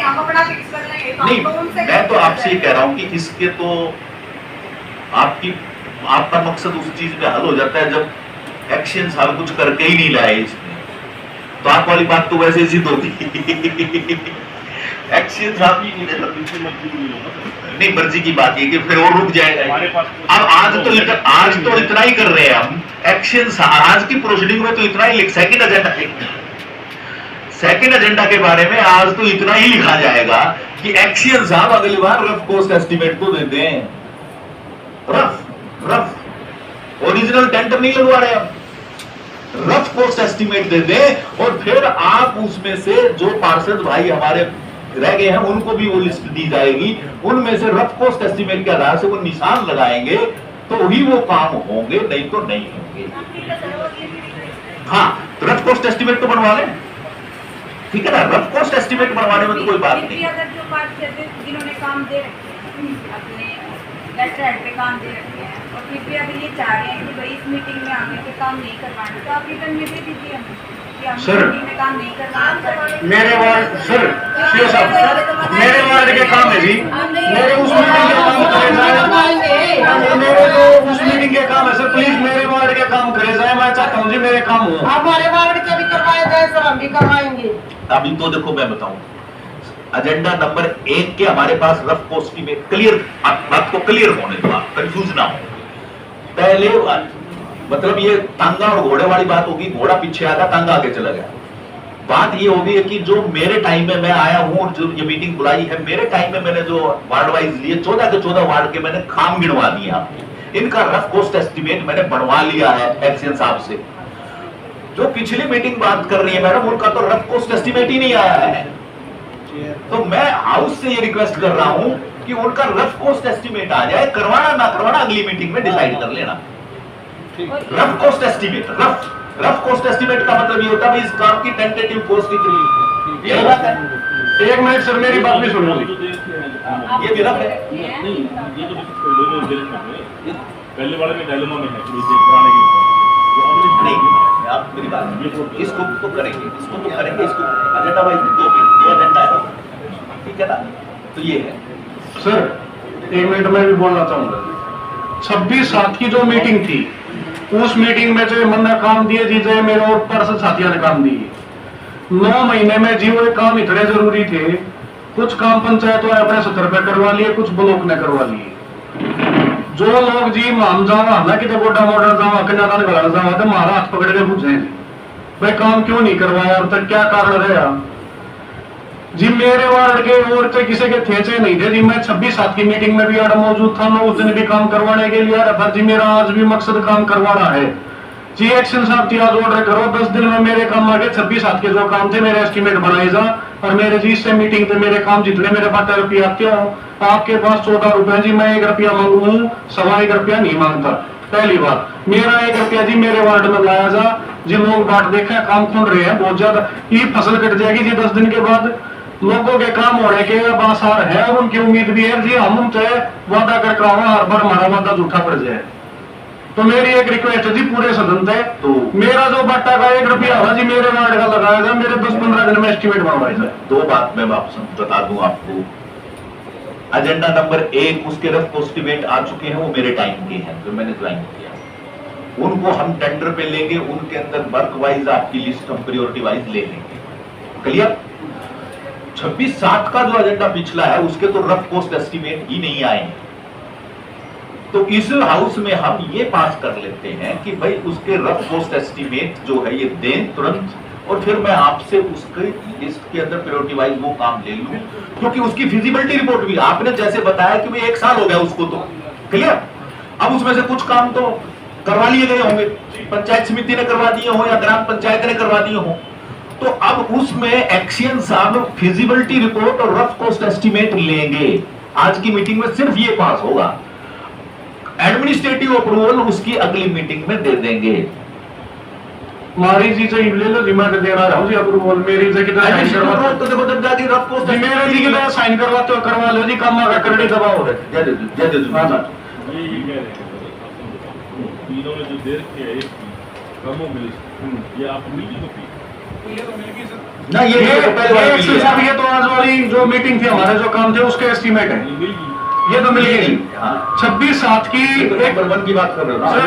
हम अपना फिक्स कर लेंगे। तो नहीं, मैं तो आपसे ये कह रहा हूँ कि इसके तो आपका मकसद उस चीज में हल हो जाता है जब एक्शन साल कुछ करके ही नहीं लाए इसमें, तो आप वाली बात तो वैसे सिद्ध होती एक्शन साहब ही नहीं, मर्जी की बात है कि फिर वो रुक जाएगा। अब आज तो इतना ही कर रहे हैं हम एक्शन। आज की प्रोसीडिंग में तो इतना ही सेकंड एजेंडा के बारे में आज तो इतना ही लिखा जाएगा कि एक्शन साहब अगली बार रफ कॉस्ट एस्टिमेट तो देते हैं, रफ ओरिजिनल टेंडर नहीं लगवा रहे हम, रफ कॉस्ट एस्टिमेट दे दें और फिर आप उसमें से जो पार्षद भाई हमारे रह गए हैं उनको भी वो लिस्ट दी जाएगी, उनमें से रफ कॉस्ट एस्टिमेट के आधार से वो निशान लगाएंगे तो ही वो काम होंगे, नहीं तो नहीं होंगे। हाँ, तो रफ कॉस्ट एस्टिमेट तो बनवा लें, ठीक है ना, रफ कॉस्ट एस्टिमेट बनवाने में तो कोई बात नहीं। अगर जो पार्षद जिन्होंने काम दे अपने लेटर हेड पे काम दे रखे हैं और फिर भी अगर ये चाह रहे हैं कि भाई इस मीटिंग में आगे के काम नहीं करवाने, तो आप रिटर्न में दे दीजिए हमें कि हम मीटिंग में काम नहीं करवाना। मेरे वार्ड सर सीओ साहब मेरे वार्ड के काम है जी, मेरे उस मीटिंग के काम करे जाए, मेरे जो उस मीटिंग के काम है सर, प्लीज मेरे वार्ड के काम करे जाए, मैं चाहता हूँ जी मेरे काम हो। हमारे वार्ड के भी करवाए जाए सर, हम भी करवाएंगे। अभी तो देखो मैं बताऊं, एजेंडा नंबर 1 के हमारे पास रफ कॉस्ट की क्लियर, बात को क्लियर होने दो, आप कंफ्यूज ना हो। पहले मतलब ये तांगा और घोड़े वाली बात होगी, घोड़ा पीछे आया, तांगा आगे चला गया। बात ये होगी कि जो मेरे टाइम में मैं आया हूं और जो ये मीटिंग बुलाई है, मेरे टाइम में मैंने जो वार्ड वाइज लिए 14 के 14 वार्ड के मैंने काम गिनवा दिया, इनका रफ कॉस्ट एस्टिमेट मैंने बनवा लिया है एक्शन साहब से। जो पिछली मीटिंग बात कर रही है मैडम, उनका तो रफ कॉस्ट एस्टिमेट ही नहीं आया है, तो मैं हाउस से ये रिक्वेस्ट कर रहा हूं कि उनका रफ कॉस्ट एस्टिमेट आ जाए, करवाना ना करवाना अगली मीटिंग में डिसाइड कर लेना। Rough cost estimate, rough cost estimate का मतलब ये होता है इस काम की टेंटेटिव कॉस्ट कितनी, ये बात है। एक मिनट सर, मेरी बात भी सुनो, ये भी रफ है, नहीं ये तो पहले वाले में डायलेमा में है कराने के नहीं आप मेरी बात, इसको तो करेंगे, इसको तो करेंगे, इसको एजेंडा वाइज दो एजेंडा है, ठीक है ना, तो ये है सर। एक मिनट में भी बोलना चाहूंगा, 26/7 की जो मीटिंग थी, उस मीटिंग में जो मन ने काम दिए जी, जो मेरे और पार्षद साथियों ने काम दिए, 9 महीने में जी वो काम इतने जरूरी थे, कुछ काम पंचायत वाले अपने स्तर पे करवा लिए, कुछ ब्लॉक ने करवा लिए। जो लोग जी हम जावा ना कि गोडा मॉडल जावा कन्यादान घर जावा तो हमारा हाथ पकड़ के पूछे भाई काम क्यों नहीं करवाया, अब तक क्या कारण रहा जी। मेरे वार्ड के और तो किसी के थे चाहे नहीं थे जी, मैं 26/7 की मीटिंग में भी आज मौजूद था, मैं उस दिन भी काम करवाने के लिए आ रहा था जी, मेरा आज भी मकसद काम करवाना है जी। एक्शन साहब जी आज ऑर्डर करो, 10 दिन में मेरे काम आगे 26/7 के जो काम थे मेरे एस्टिमेट बनाए जा, और मेरे जी इससे मीटिंग पे मेरे काम जितने मेरे पास रुपया आते हो, आपके पास 14 रुपए जी, मैं 1 रुपया मांगू, 1.25 रुपया नहीं मांगता। पहली बात, मेरा 1 रुपया जी मेरे वार्ड में लाया जा जी, लोग बाट देखे काम खुल रहे हैं बहुत ज्यादा, ये फसल कट जाएगी जी 10 दिन के बाद, लोगों के काम होने के आसार है और उनकी उम्मीद भी है जी, हम उनसे वादा करके हर बार हमारा वादा झूठा पड़ जाए। तो मेरी एक रिक्वेस्ट है जी पूरे सदन से, तो मेरा जो बट्टा का 1 रुपया होगा जी मेरे वार्ड का लगाया जाए, मेरे 10-15 दिन में एस्टिमेट बनवाया जाए। 2 बात मैं बता दूं आपको, एजेंडा नंबर 1 उसके रफ एस्टिमेट आ चुके हैं, वो मेरे टाइम के हैं जो मैंने ज्वाइन किया, उनको हम टेंडर पे लेंगे, उनके अंदर वर्क वाइज आपकी लिस्ट हम प्रायोरिटी वाइज ले लेंगे, क्लियर। 26/7 का जो एजेंडा पिछला है उसके तो रफ कॉस्ट एस्टिमेट ही नहीं आए हैं, तो इस हाउस में हम ये पास कर लेते हैं कि भाई उसके रफ कॉस्ट एस्टिमेट जो है ये दें तुरंत, और फिर मैं आपसे उसके लिस्ट के अंदर प्रायोरिटी वाइज वो काम ले लूं, क्योंकि उसकी फिजिबिलिटी रिपोर्ट भी आपने जैसे बताया कि भाई 1 साल हो गया उसको, तो क्लियर। अब उसमें से कुछ काम तो करवा लिए गए होंगे, पंचायत समिति ने करवा दिए हो या ग्राम पंचायत ने करवा दिए हो, तो अब उसमें एक्शन साहब फिजिबिलिटी रिपोर्ट और रफ कॉस्ट एस्टिमेट लेंगे। आज की मीटिंग में सिर्फ ये पास होगा, एडमिनिस्ट्रेटिव अप्रूवल उसकी अगली मीटिंग में दे देंगे। हमारी जी से ले लो जी, मैं देना रहा हूँ जी अप्रूवल, मेरी से कितना साइन करवाते तो देखो जब जाके रफ कॉस्ट मेरे जी कितना साइन करवाते हो करवा लो जी, काम आगे करने दबाव हो रहे। जय जय जय ये कह रहे हैं तीनों ने जो दे रखे है कमों में ये आप मीटिंग होती ना ये पहले वाली मिली है। साहब ये तो आज वाली जो मीटिंग थी हमारे जो काम थे उसके एस्टीमेट है, ये तो मिल गई। हाँ 26/7 की एक नंबर 1 की बात कर रहे हो ना? सर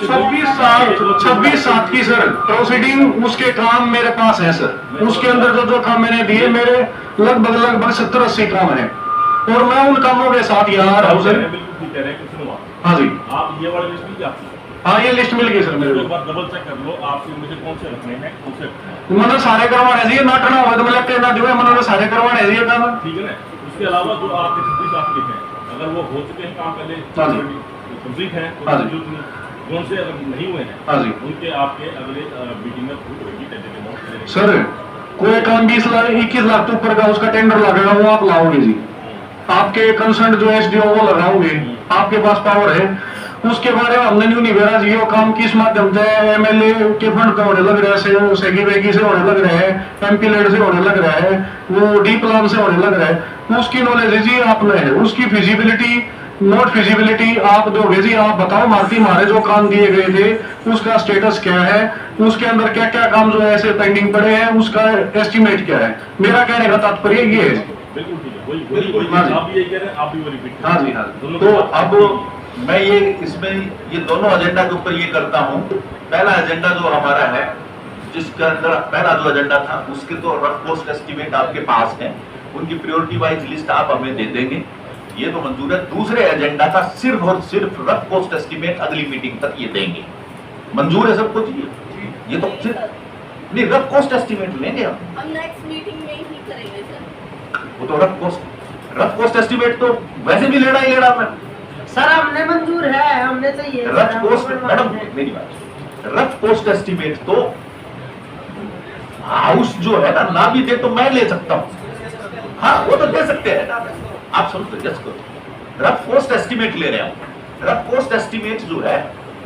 26/7 की सर प्रोसीडिंग उसके काम मेरे पास है सर। उसके अंदर जो काम मैंने दिए मेरे लगभग 70-80 काम है और मैं उन कामों के साथ यहाँ आ रहा हूँ सर। बिल्कुल ठीक कह रहे हैं, कुछ नहीं। हाँ जी, आप ये वाली लिस्ट मिल जाती है, हाँ ये लिस्ट मिल गई सर मेरे एक को। बार डबल चेक कर लो आपसे मुझे कौन से रखने हैं, कौन से रखने हैं। मतलब सारे करवाने चाहिए, नाटना हुआ तो मतलब ना जो है मतलब सारे करवाने चाहिए काम। ठीक है ना। उसके अलावा जो आपके 26 आप लिखे हैं, अगर वो हो चुके हैं काम पहले हाँ जी। कंप्लीट है हाँ जी। कौन से अगर नहीं हुए हैं, हाँ जी उनके आपके अगले मीटिंग में प्रूफ होगी टेंडर अमाउंट। सर, कोई काम 20 लाख 21 लाख के ऊपर का उसका टेंडर लगेगा वो आप लाओगे जी। आपके कंसर्न जो एसडीओ वो लगाओगे, आपके पास पावर है। उसके बारे में हमने न्यू निवेरा जी वो काम किस माध्यम से एमएलए के फंड का होने लग रहा है, सेगी वेगी से होने लग रहा है, एमपी लेड से होने लग रहा है, वो डी प्लान से होने लग रहा है, उसकी नॉलेज जी आप में है। उसकी फिजिबिलिटी नॉट फिजिबिलिटी आप दोगे जी। आप बताओ मार्टी हमारे जो काम दिए गए थे उसका स्टेटस क्या है, उसके अंदर क्या क्या काम जो है ऐसे पेंडिंग पड़े हैं, उसका एस्टिमेट क्या है। मेरा कहने का तात्पर्य ये है। बिल्कुल ठीक है, वही हाँ जी। आप भी यही कह रहे हैं, आप भी वो रिपीट हाँ जी हाँ जी। तो अब मैं ये इसमें ये दोनों एजेंडा के ऊपर ये करता हूँ। पहला एजेंडा जो हमारा है, जिसके अंदर पहला जो एजेंडा था उसके तो रफ कॉस्ट एस्टीमेट आपके पास है, उनकी प्रायोरिटी वाइज लिस्ट आप हमें दे देंगे, ये तो मंजूर है। दूसरे एजेंडा का सिर्फ और सिर्फ रफ कॉस्ट एस्टीमेट अगली मीटिंग तक ये देंगे। मंजूर है सब कुछ? ये तो सिर्फ नहीं, रफ कॉस्ट एस्टीमेट लेंगे हम नेक्स्ट मीटिंग में ही करेंगे सर। वो तो रफ कॉस्ट एस्टीमेट तो वैसे भी लेना ही लेना। मैं सर हमने मंजूर है, हमने चाहिए रफ कॉस्ट, मैडम मेरी बात, रफ कॉस्ट एस्टीमेट तो हाउस जो है ना भी दे तो मैं ले सकता हूँ। हाँ वो तो दे सकते हैं, आप समझते जस्ट करो। रफ कॉस्ट एस्टीमेट ले रहे हो। रफ कॉस्ट एस्टीमेट जो है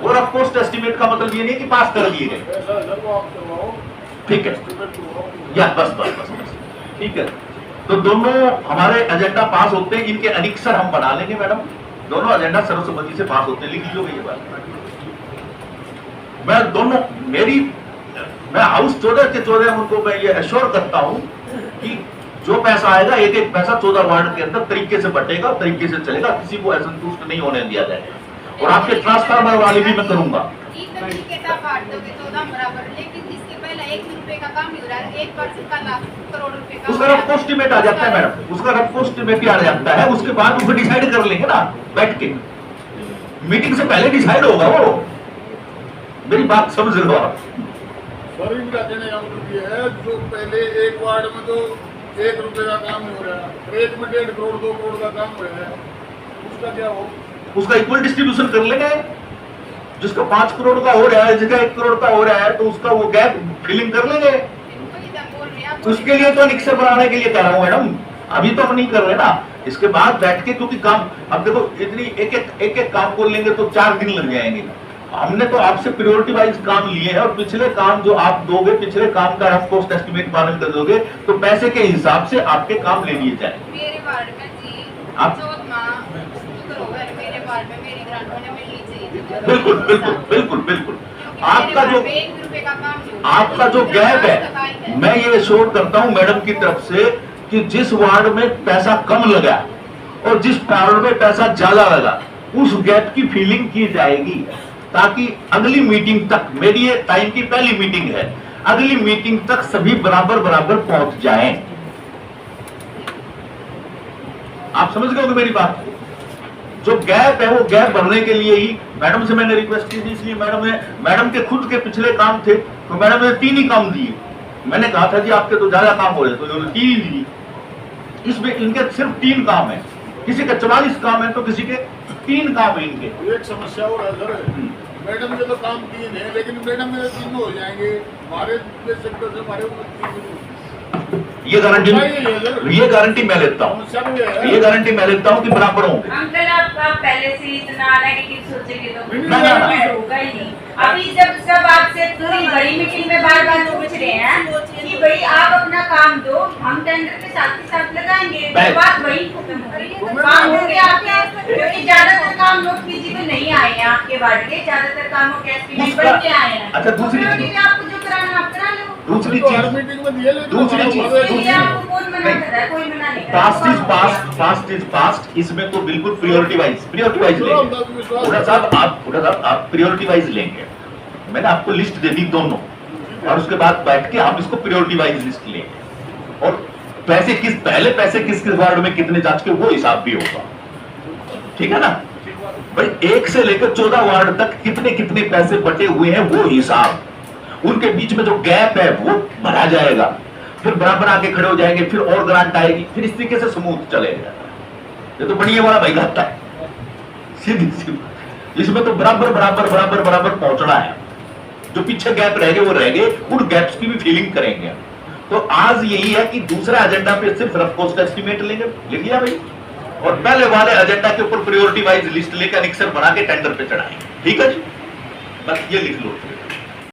वो रफ कॉस्ट एस्टीमेट का मतलब ये नहीं कि पास कर दिए गए। ठीक है या बस ठीक है। तो दोनों हमारे एजेंडा पास होते हैं, इनके अनिक्सर हम बना लेंगे मैडम। दोनों एजेंडा सर्वसम्मति से पास होते हैं, लिख लीजिए ये बात। मैं दोनों मैं हाउस 14 के 14 उनको मैं ये एश्योर करता हूं कि जो पैसा आएगा एक एक पैसा 14 वार्ड के अंदर तरीके से बटेगा, तरीके से चलेगा, किसी को असंतुष्ट नहीं होने दिया जाएगा। और आपके ट्रांसफार्मर वाली भी मैं करूंगा। उसका रफ एस्टीमेट आ जाता है मैडम, उसका रफ एस्टीमेट आ जाता है। उसके बाद उसे डिसाइड कर लेंगे ना बैठ के, मीटिंग से पहले डिसाइड होगा वो। मेरी बात समझ लो आप। सर इनका कहने का मतलब ये है, जो पहले एक वार्ड में तो 1 रुपए का काम नहीं हो रहा, एक में 1.5 करोड़ 2 करोड़ का काम हो रहा है, उसका क्या हो? उसका इक्वल डिस्ट्रीब्यूशन कर लेंगे। जिसका 5 करोड़ का हो रहा है, जिसका 1 करोड़ का हो रहा है, तो उसका वो गैप फिलिंग कर लेंगे। उसके लिए तो अनिक्सर बनाने के लिए कह रहा हूँ मैडम, अभी तो हम नहीं कर रहे ना। इसके बाद बैठ के, क्योंकि काम अब देखो इतनी एक काम को लेंगे तो 4 दिन लग जाएंगे। हमने तो आपसे प्रायोरिटी वाइज काम लिए हैं और पिछले काम जो आप दोगे, पिछले काम का रफ कॉस्ट एस्टीमेट मालूम कर दोगे तो पैसे के हिसाब से आपके काम ले लिए जाए। मेरे वार्ड में जी आप मेरे वार्ड में मेरी ग्रांट होने मिलनी चाहिए। बिल्कुल बिल्कुल बिल्कुल बिल्कुल। आपका जो 1 रुपए का काम नहीं होता। आपका जो गैप है, मैं ये श्योर करता हूं मैडम की तरफ से कि जिस वार्ड में पैसा कम लगा और जिस वार्ड में पैसा ज्यादा लगा, उस गैप की फीलिंग की जाएगी, ताकि अगली मीटिंग तक, मेरी ये टाइम की पहली मीटिंग है, अगली मीटिंग तक सभी बराबर बराबर पहुंच जाएं। आप समझ गए मेरी बात? जो गैप है वो गैप भरने के लिए ही मैडम से मैंने रिक्वेस्ट की थी, इसलिए मैडम के खुद के पिछले काम थे तो मैडम ने 3 ही काम दिए। मैंने कहा था जी आपके तो ज्यादा काम हो रहे, तो उन्होंने 3 ही दिए। इसमें इनके सिर्फ 3 काम है, किसी का 44 काम है तो किसी के 3 काम है इनके। एक समस्या और है सर, मैडम ने तो काम 3 है, लेकिन मैडम मेरे 3 हो जाएंगे, हमारे सेक्टर से हमारे ये गारंटी मैं लेता हूँ, ये गारंटी मैं लेता हूँ कि बराबर होंगे। अंकल आप पहले से इतना नेगेटिव सोचेंगे तो नहीं। होगा ही नहीं। अभी जब सब आपसे पूरी बड़ी मीटिंग में बार बार पूछ रहे हैं कि भाई आप अपना काम दो, हम टेंडर के साथ लगाएंगे, तो बात वही खत्म हो गई। काम हो गया आपके, क्योंकि ज्यादातर काम लोग फिजिबल नहीं आए हैं आपके वार्ड के, ज्यादातर कामों के एस्टीमेट बन के आए हैं। अच्छा दूसरी आपको जो कराना आप करा दूसरी तो हर चीज, मीटिंग में दिए लेकिन दूसरी हमारा चीज, वादा इसके ही लिए नहीं है। आपको कौन मना कर रहा है? कोई मना नहीं कर रहा। Past is past, past is past, इसमें तो बिल्कुल प्रियोरिटी वाइज लेंगे। हुडा साहब आप प्रियोरिटी वाइज लेंगे, मैंने आपको लिस्ट दे दी दोनों, और उसके बाद बैठ के हम इसको प्रियोरिटी वाइज लिस्ट लेंगे, और पैसे किस वार्ड में कितने जांच के वो हिसाब भी होगा, ठीक है ना भाई। 1 से लेकर 14 वार्ड तक कितने कितने पैसे बटे हुए हैं वो हिसाब, उनके बीच में जो गैप है वो भरा जाएगा, फिर बराबर आके खड़े हो जाएंगे, फिर और ग्रांट आएगी, फिर इस तरीके से स्मूथ चलेगा। ये तो बढ़िया वाला भाई घाटा है, सीधी सीधी। इसमें तो बराबर बराबर बराबर बराबर पहुंचना है, जो पीछे गैप रह गए वो रह गए, उन गैप्स की भी फीलिंग करेंगे। तो आज यही है कि दूसरा एजेंडा पे सिर्फ रफ कॉस्ट एस्टिमेट लेंगे, लिख लिया भाई, और पहले वाले एजेंडा के ऊपर प्रायोरिटी वाइज लिस्ट लेकर अनेक्सर बना के टेंडर पे चढ़ाएंगे, ठीक है जी, बस ये लिख लो।